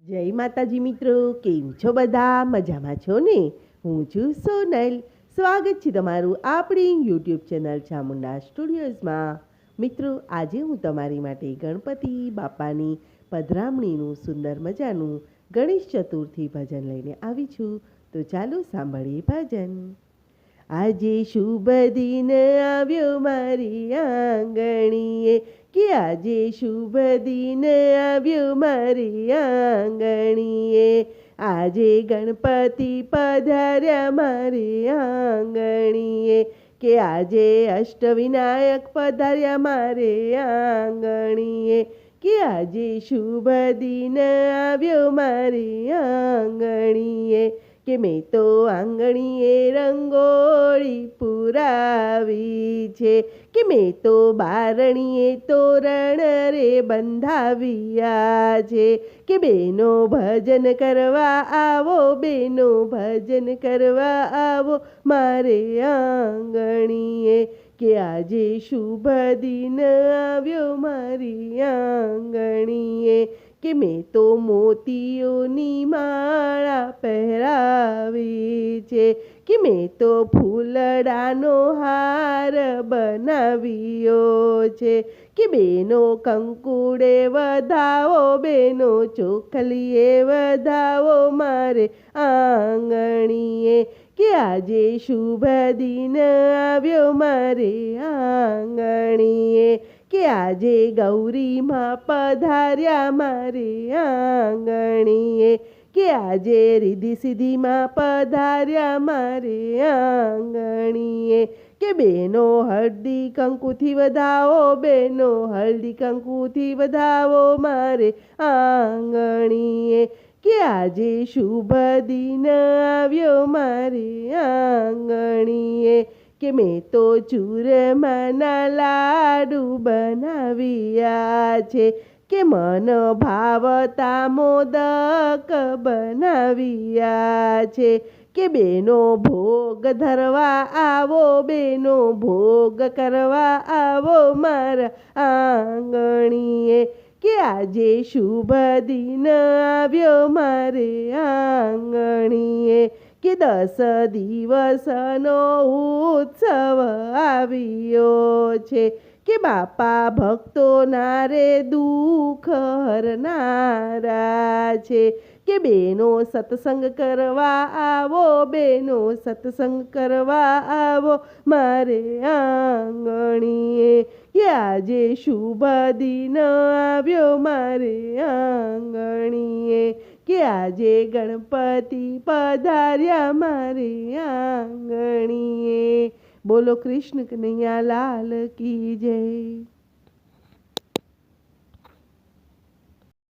જય માતાજી મિત્રો, કેમ છો બધા? મજામાં છો ને? હું છું સોનલ. સ્વાગત છે તમારું આપણી યુટ્યુબ ચેનલ ચામુંડા સ્ટુડિયોઝમાં. મિત્રો, આજે હું તમારી માટે ગણપતિ બાપાની પધરામણીનું સુંદર મજાનું ગણેશ ચતુર્થી ભજન લઈને આવી છું. તો ચાલો સાંભળીએ ભજન. આજે શુભ દિન આવ્યો મારી આંગણીએ, કે આજે શુભ દિન આવ્યો મારી આંગણીએ. આજે ગણપતિ પધાર્યા મારી આંગણીએ, કે આજે અષ્ટવિનાયક પધાર્યા મારે આંગણીએ, કે આજે શુભ દિન આવ્યો મારી આંગણીએ. કે મેં તો આંગણીએ રંગોળી પુરાવી છે, કે મેં તો બારણીએ તોરણ રે બંધાવ્યા છે. કે બેનો ભજન કરવા આવો, બેનો ભજન કરવા આવો મારે આંગણીએ, કે આજે શુભ દિન આવ્યો મારી આંગણીએ. કે મેં તો મોતીઓની માળા પહેરાવી છે, કે મેં તો ફૂલડાનો હાર બનાવ્યો છે. કે બેનો કંકુડે વધાવો, બેનો ચોખલીએ વધાવો મારે આંગણીએ, કે આજે શુભ દિન આવ્યો મારે આંગણીએ. કે આજે ગૌરીમાં પધાર્યા મારે આંગણીએ, કે આજે રિદ્ધિ સિદ્ધિમાં પધાર્યા મારે આંગણીએ. કે બેનો હળદી કંકુથી વધાવો, બેનો હળદી કંકુથી વધાવો મારે આંગણીએ, કે આજે શુભ દિન આવ્યો મારે આંગણીએ. કે મેં તો ચૂરમાના લાડુ બનાવ્યા છે, કે મન ભાવતા મોદક બનાવ્યા છે. કે બેનો ભોગ ધરવા આવો, બેનો ભોગ કરવા આવો મારા આંગણીએ, કે આજે શુભ દિન આવ્યો મારે આંગણીએ. કે 10 દિવસનો ઉત્સવ આવ્યો છે, કે બાપા ભક્તોના રે દુઃખ હરનારા છે. કે બેનો સત્સંગ કરવા આવો, બેનો સત્સંગ કરવા આવો મારે આંગણીએ, કે આજે શુભ દિન આવ્યો મારે આંગણીએ. કે આજે ગણપતિ પધાર્યા મારે આંગણીએ. બોલો કૃષ્ણ કનૈયા લાલ કી જય.